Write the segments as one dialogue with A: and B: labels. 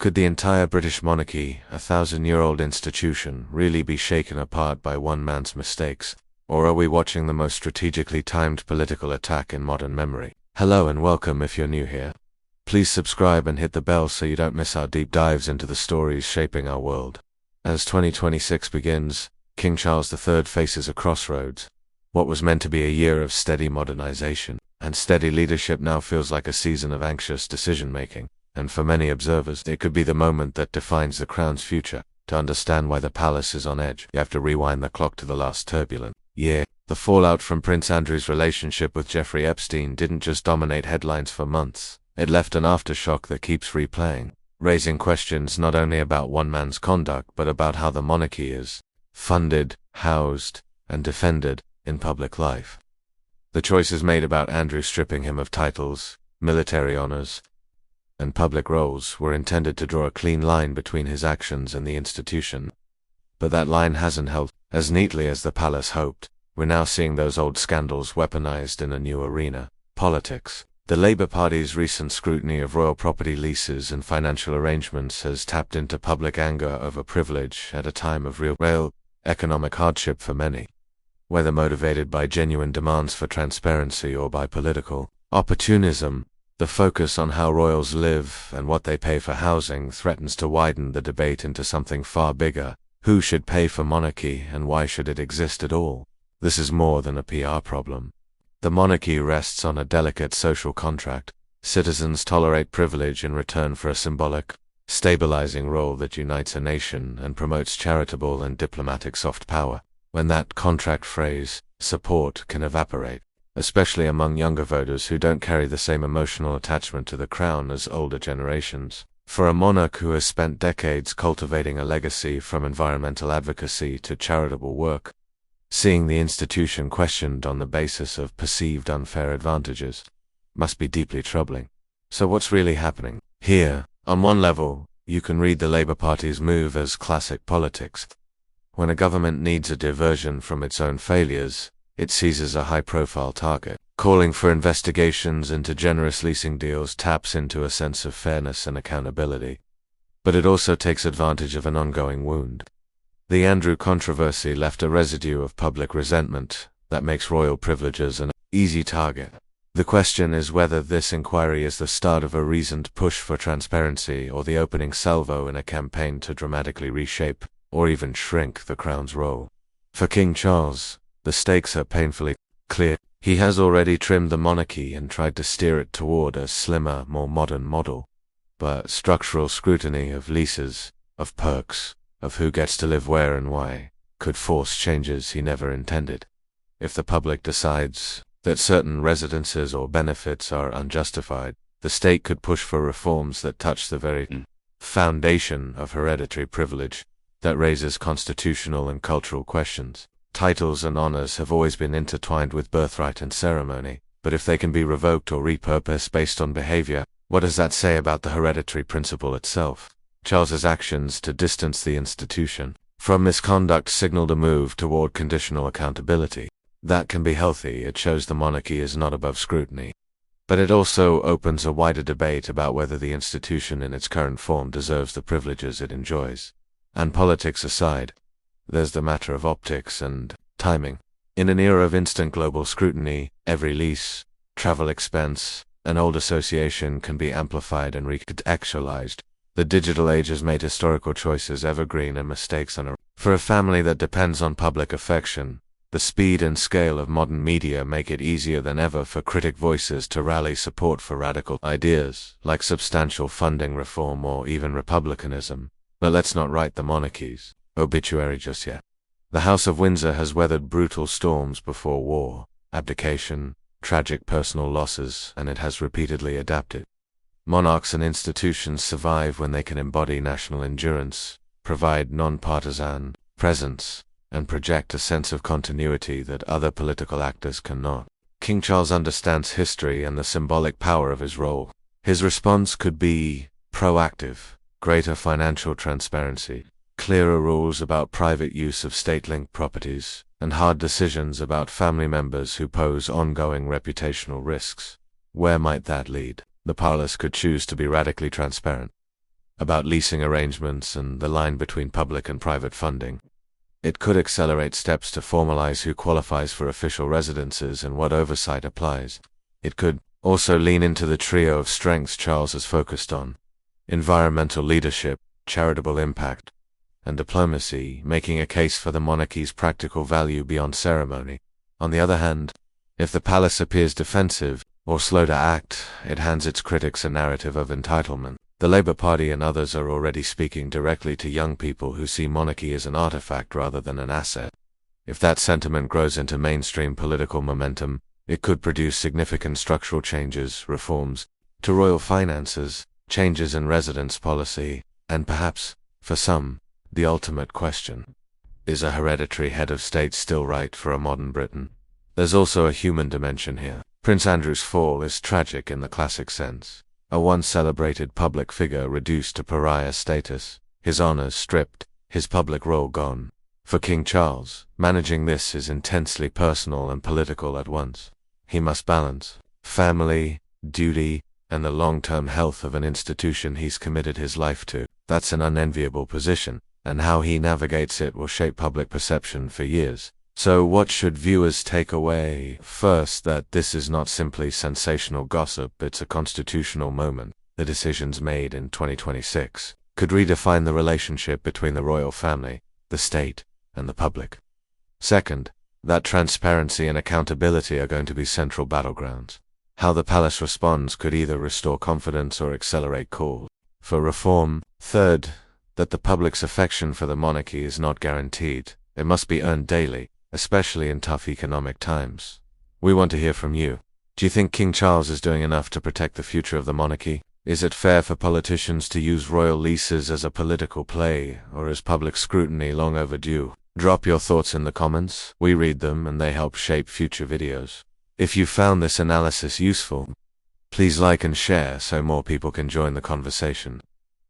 A: Could the entire British monarchy, a 1,000-year-old institution, really be shaken apart by one man's mistakes? Or are we watching the most strategically timed political attack in modern memory? Hello and welcome if you're new here. Please subscribe and hit the bell so you don't miss our deep dives into the stories shaping our world. As 2026 begins, King Charles III faces a crossroads. What was meant to be a year of steady modernization and steady leadership now feels like a season of anxious decision-making. And for many observers, it could be the moment that defines the crown's future. To understand why the palace is on edge, you have to rewind the clock to the last turbulent year. The fallout from Prince Andrew's relationship with Jeffrey Epstein didn't just dominate headlines for months. It left an aftershock that keeps replaying, raising questions not only about one man's conduct, but about how the monarchy is funded, housed, and defended in public life. The choices made about Andrew stripping him of titles, military honors, and public roles were intended to draw a clean line between his actions and the institution. But that line hasn't held as neatly as the palace hoped. We're now seeing those old scandals weaponized in a new arena: politics. The Labour Party's recent scrutiny of royal property leases and financial arrangements has tapped into public anger over privilege at a time of real economic hardship for many. Whether motivated by genuine demands for transparency or by political opportunism, the focus on how royals live and what they pay for housing threatens to widen the debate into something far bigger. Who should pay for monarchy and why should it exist at all? This is more than a PR problem. The monarchy rests on a delicate social contract. Citizens tolerate privilege in return for a symbolic, stabilizing role that unites a nation and promotes charitable and diplomatic soft power. When that contract phrase, support, can evaporate, especially among younger voters who don't carry the same emotional attachment to the crown as older generations. For a monarch who has spent decades cultivating a legacy from environmental advocacy to charitable work, seeing the institution questioned on the basis of perceived unfair advantages must be deeply troubling. So what's really happening here? On one level, you can read the Labour Party's move as classic politics. When a government needs a diversion from its own failures, it seizes a high-profile target. Calling for investigations into generous leasing deals taps into a sense of fairness and accountability. But it also takes advantage of an ongoing wound. The Andrew controversy left a residue of public resentment that makes royal privileges an easy target. The question is whether this inquiry is the start of a reasoned push for transparency or the opening salvo in a campaign to dramatically reshape, or even shrink, the crown's role. For King Charles, the stakes are painfully clear. He has already trimmed the monarchy and tried to steer it toward a slimmer, more modern model. But structural scrutiny of leases, of perks, of who gets to live where and why, could force changes he never intended. If the public decides that certain residences or benefits are unjustified, the state could push for reforms that touch the very foundation of hereditary privilege, that raises constitutional and cultural questions. Titles and honors have always been intertwined with birthright and ceremony, but if they can be revoked or repurposed based on behavior, what does that say about the hereditary principle itself? Charles's actions to distance the institution from misconduct signaled a move toward conditional accountability. That can be healthy. It shows the monarchy is not above scrutiny. But it also opens a wider debate about whether the institution in its current form deserves the privileges it enjoys. And politics aside, there's the matter of optics and timing. In an era of instant global scrutiny, every lease, travel expense, and old association can be amplified and recontextualized. The digital age has made historical choices evergreen and mistakes unerased. For a family that depends on public affection, the speed and scale of modern media make it easier than ever for critic voices to rally support for radical ideas, like substantial funding reform or even republicanism. But let's not write the monarchy's obituary just yet. The House of Windsor has weathered brutal storms before: war, abdication, tragic personal losses, and it has repeatedly adapted. Monarchs and institutions survive when they can embody national endurance, provide non-partisan presence, and project a sense of continuity that other political actors cannot. King Charles understands history and the symbolic power of his role. His response could be proactive: greater financial transparency, clearer rules about private use of state-linked properties, and hard decisions about family members who pose ongoing reputational risks. Where might that lead? The palace could choose to be radically transparent, about leasing arrangements and the line between public and private funding. It could accelerate steps to formalize who qualifies for official residences and what oversight applies. It could also lean into the trio of strengths Charles has focused on: environmental leadership, charitable impact, and diplomacy, making a case for the monarchy's practical value beyond ceremony. On the other hand, if the palace appears defensive or slow to act, it hands its critics a narrative of entitlement. The Labour Party and others are already speaking directly to young people who see monarchy as an artifact rather than an asset. If that sentiment grows into mainstream political momentum, it could produce significant structural changes, reforms to royal finances, changes in residence policy, and perhaps, for some, the ultimate question: is a hereditary head of state still right for a modern Britain? There's also a human dimension here. Prince Andrew's fall is tragic in the classic sense. A once celebrated public figure reduced to pariah status, his honors stripped, his public role gone. For King Charles, managing this is intensely personal and political at once. He must balance family, duty, and the long-term health of an institution he's committed his life to. That's an unenviable position, and how he navigates it will shape public perception for years. So what should viewers take away? First, that this is not simply sensational gossip, it's a constitutional moment. The decisions made in 2026 could redefine the relationship between the royal family, the state, and the public. Second, that transparency and accountability are going to be central battlegrounds. How the palace responds could either restore confidence or accelerate calls for reform. Third, that the public's affection for the monarchy is not guaranteed. It must be earned daily, especially in tough economic times. We want to hear from you. Do you think King Charles is doing enough to protect the future of the monarchy? Is it fair for politicians to use royal leases as a political play, or is public scrutiny long overdue? Drop your thoughts in the comments. We read them and they help shape future videos. If you found this analysis useful, please like and share so more people can join the conversation.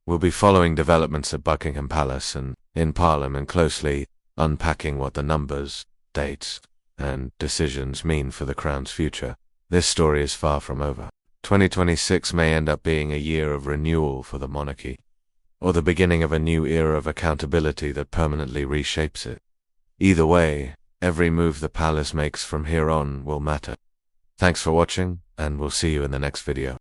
A: We'll be following developments at Buckingham Palace and in Parliament closely, unpacking what the numbers, dates, and decisions mean for the Crown's future. This story is far from over. 2026 may end up being a year of renewal for the monarchy, or the beginning of a new era of accountability that permanently reshapes it. Either way, every move the palace makes from here on will matter. Thanks for watching, and we'll see you in the next video.